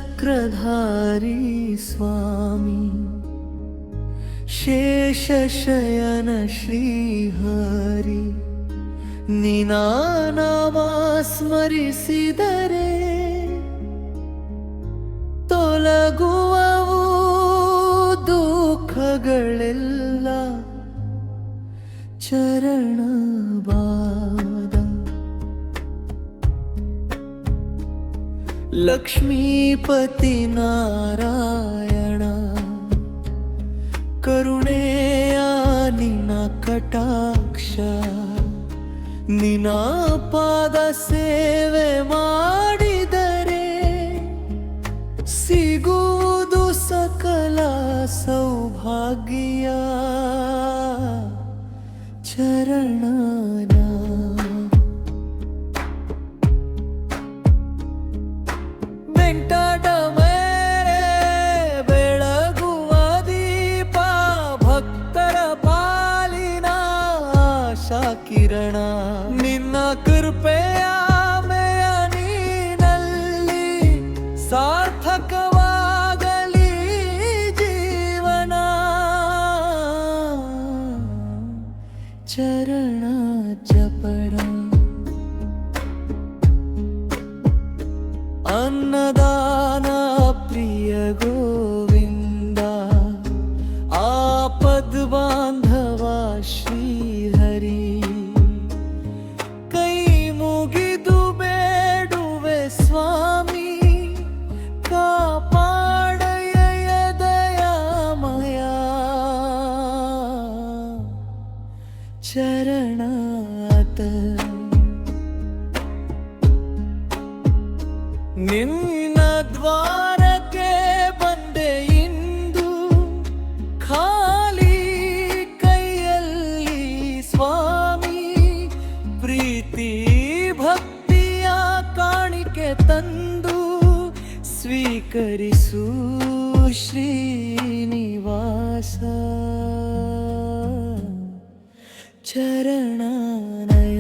शङ्खचक्रधारी स्वामी शेषशयन श्रीहरि निनानाम स्मरिसिदरे ತೊಲಗುವವು ದುಃಖಗಳೆಲ್ಲ ಚರಣಬಾದ ಲಕ್ಷ್ಮೀಪತಿ ನಾರಾಯಣ ಕರುಣೆಯ ನಿನ್ನ ಕಟಾಕ್ಷ ನಿನ್ನ ಪಾದ ಸೇವೆ ಮಾಡಿದರೆ ಸಿಗುವುದು ಸಕಲ ಸೌಭಾಗ್ಯ ಚರಣನ ವೆಂಕಟ ಮೇರೆ ಬೆಳಗುವ ದೀಪ ಭಕ್ತರ ಪಾಲಿನ ಆಶಾ ಕಿರಣ ನಿನ್ನ ಕೃಪೆಯ ಮೇಯ ನೀನಲ್ಲಿ ಸಾರ್ಥಕವಾಗಲಿ ಜೀವನ ಚರಣ ಜಪಣ ಅನ್ನದಾನ ಪ್ರಿಯ ಗೋವಿಂದ ಆಪದ್ ಬಾಂಧವ ಶ್ರೀಹರಿ ಕೈ ಮುಗಿದು ಬೇಡುವೆ ಸ್ವಾಮಿ ಕಾಪಾಡಯ ದಯಾಮಯ ಚರಣಾತ ನಿನ್ನ ದ್ವಾರಕ್ಕೆ ಬಂದೆ ಇಂದು ಖಾಲಿ ಕೈಯಲ್ಲಿ ಸ್ವಾಮಿ ಪ್ರೀತಿ ಭಕ್ತಿಯ ಕಾಣಿಕೆ ತಂದು ಸ್ವೀಕರಿಸು ಶ್ರೀನಿವಾಸ ಚರಣನಯ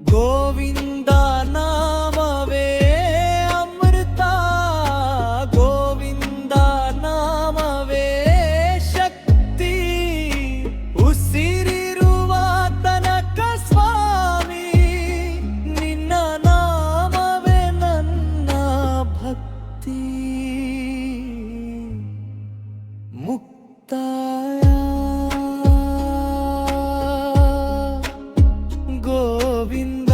ಗೋವಿಂದ ನಾಮವೇ ಅಮೃತ ಗೋವಿಂದ ನಾಮವೇ ಶಕ್ತಿ ಉಸಿರಿರುವ ತನಕ ಸ್ವಾಮಿ ನಿನ್ನ ನಾಮವೇ ನನ್ನ ಭಕ್ತಿ ಮುಕ್ತಾಯ ಗೋವಿಂದ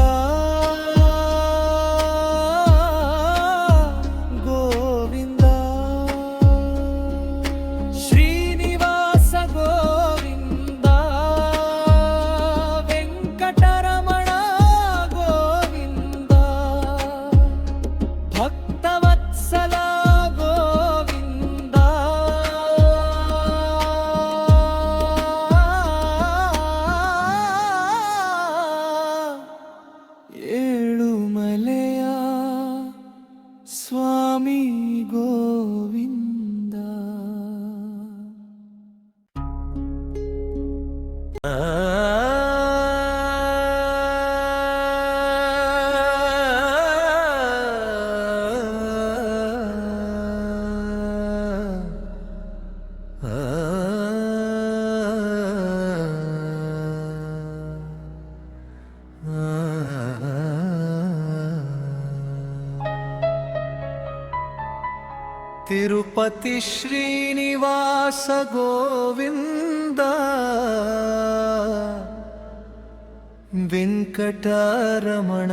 ಗೋವಿಂದ ಶ್ರೀನಿವಾಸ ಗೋವಿಂದ ವೆಂಕಟರಮಣ ಗೋವಿಂದ ಭಕ್ತವತ್ಸಲ ಗೋವಿಂದ ಏಳುಮಲೆಯ ಸ್ವಾಮಿ ಗೋವಿಂದ ತಿರುಪತಿ ಶ್ರೀನಿವಾಸ ಗೋವಿಂದ ವೆಂಕಟರಮಣ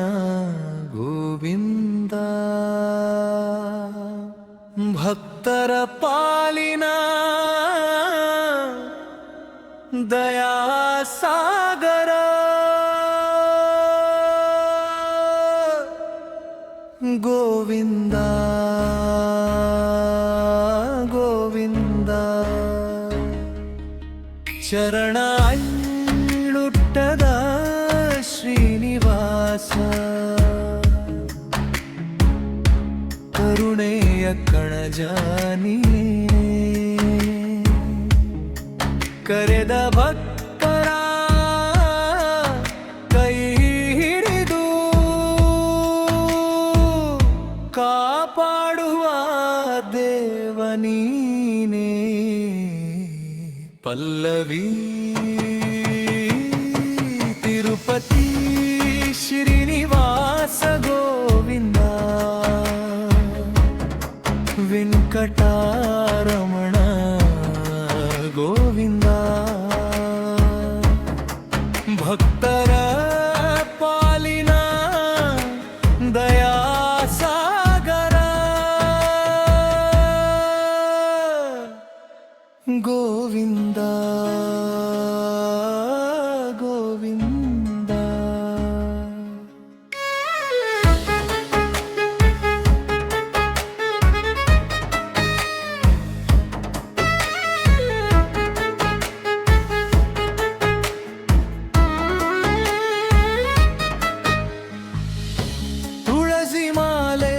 ಗೋವಿಂದ ಭಕ್ತರ ಪಾಲಿನ ದಯಾಸಾಗರ ಗೋವಿಂದ ಗೋವಿಂದ ಚರಣ ಅಳ್ಳುಟ್ಟದ ಶ್ರೀನಿವಾಸ ಕರುಣೆಯ ಕಣಜಾನಿಯೇ ಕರೆದ ಭಕ್ತರ ಕೈ ಹಿಡಿದು ಕಾಪಾಡುವ ದೇವನೀನೇ ಪಲ್ಲವಿ ತಿರುಪತಿ ಶ್ರೀನಿವಾಸ ಗೋವಿಂದ ವೆಂಕಟರಮಣ ಗೋವಿಂದ ಭಕ್ತರ ಪಾಲಿನ ದಯಾಸಾಗರ ಗೋವಿಂದ ಗೋವಿಂದ ತುಳಸಿ ಮಾಲೆ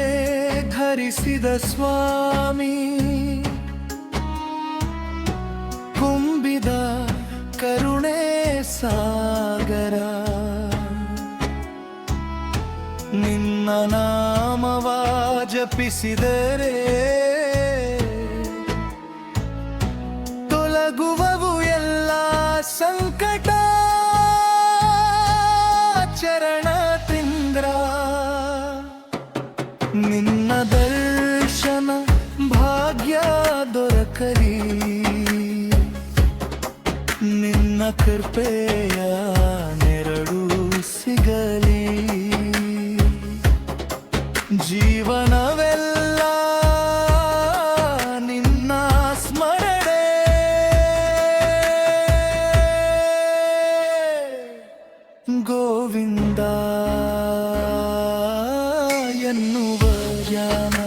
ಧರಿಸಿದ ಸ್ವಾಮಿ ಕುಂಬಿದ ಕರುಣೆ ಸಾಗರ ನಿನ್ನ ನಾಮವ ಜಪಿಸಿದರೆ ತೊಲಗುವವು ಎಲ್ಲ ಸಂಕಟ ಚರಣ ತಿಂದ್ರ ನಿನ್ನ ದರ್ಶನ ಭಾಗ್ಯ ದೊರಕಲಿ ನಿನ್ನ ಕೃಪೆಯ ನೆರಳು ಸಿಗಲಿ ಜೀವನವೆಲ್ಲ ನಿನ್ನ ಸ್ಮರಣೆ ಗೋವಿಂದ ಎನ್ನುವ ಜ್ಞಾನ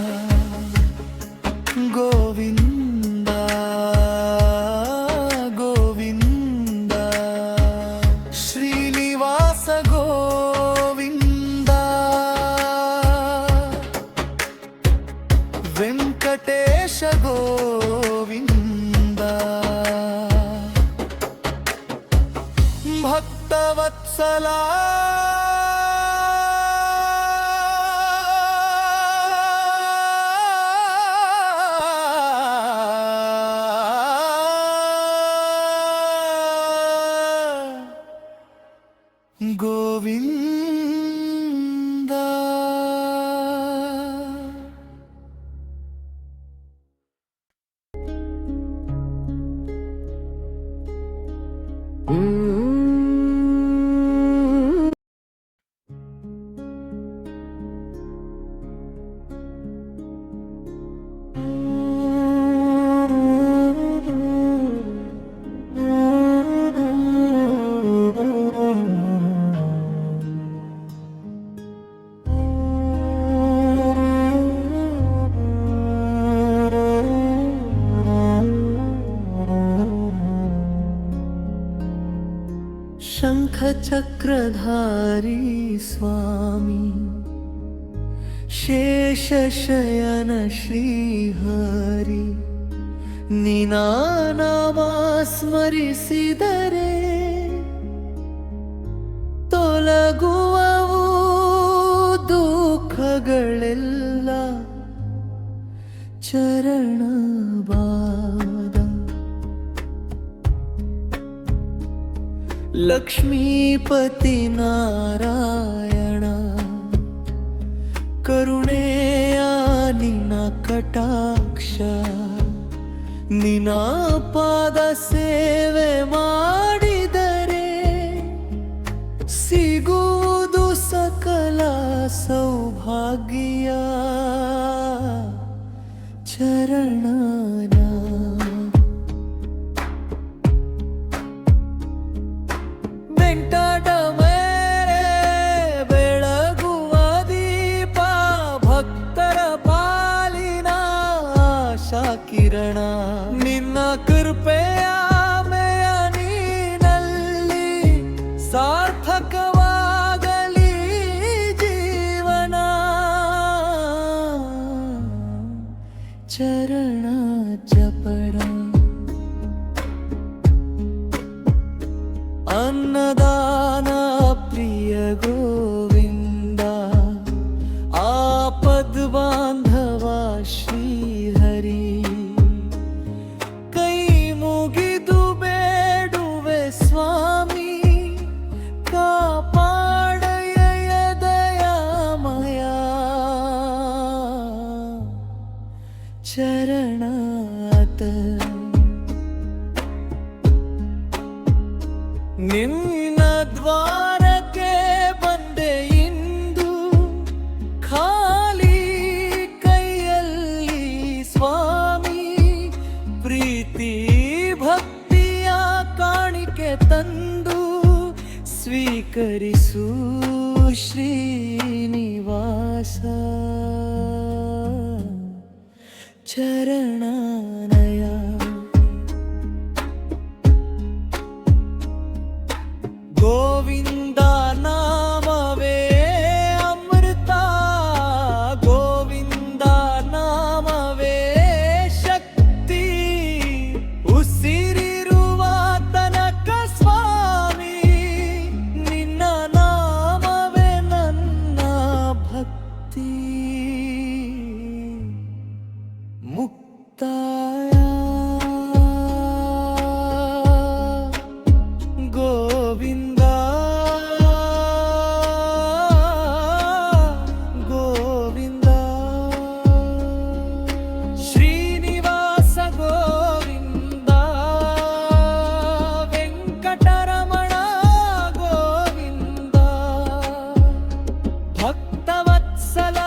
ಗೋವಿಂದ ಗೋವಿಂದ ಶ್ರೀನಿವಾಸ ಗೋವಿಂದ ವೆಂಕಟೇಶ ಗೋವಿಂದ ಭಕ್ತವತ್ಸಲ ಗೋವಿಂದ शङ्खचक्रधारी स्वामी शेषशयन श्रीहरि निनानाम स्मरिसिदरे ತೊಲಗುವವು ದುಃಖಗಳೆಲ್ಲ ಚರಣವಾದ ಲಕ್ಷ್ಮೀಪತಿ ನಾರಾಯಣ ಕರುಣೆಯ ನಿನ ಕಟಾಕ್ಷ ನಿನ ಪಾದ ಸೇವೆ ಮಾಡಿದರೆ ಸಿಗುವುದು ಸಕಲ ಸೌಭಾಗ್ಯ ಚರಣನ ವೆಂಕಟ ಮೇಲೆ ಬೆಳಗುವ ದೀಪ ಅನ್ನದಾನ ಪ್ರಿಯ ಗೋವಿಂದ ಆಪದ್ ಬಾಂಧವ ಶ್ರೀಹರಿ ಕೈ ಮುಗಿದು ಬೇಡುವೆ ಸ್ವಾಮಿ ಕಾಪಾಡಯ ದಯಾಮಯ ಚರಣಾತ ನಿನ್ನ ದ್ವಾರಕ್ಕೆ ಬಂದೆ ಇಂದು ಖಾಲಿ ಕೈಯಲ್ಲಿ ಸ್ವಾಮಿ ಪ್ರೀತಿ ಭಕ್ತಿಯ ಕಾಣಿಕೆ ತಂದು ಸ್ವೀಕರಿಸು ಶ್ರೀನಿವಾಸ ಚರಣಾನಯ ಗೋವಿಂದ ನಾಮವೇ ಅಮೃತ ಗೋವಿಂದ ನಾಮವೇ ಶಕ್ತಿ ಉಸಿರಿರುವ ತನಕ ಸ್ವಾಮಿ ನಿನ್ನ ನಾಮವೇ ನನ್ನ ಭಕ್ತಿ ಮುಕ್ತಾಯ ಗೋವಿಂದ ಗೋವಿಂದ ಶ್ರೀನಿವಾಸ ಗೋವಿಂದ ವೆಂಕಟರಮಣ ಗೋವಿಂದ ಭಕ್ತವತ್ಸಲ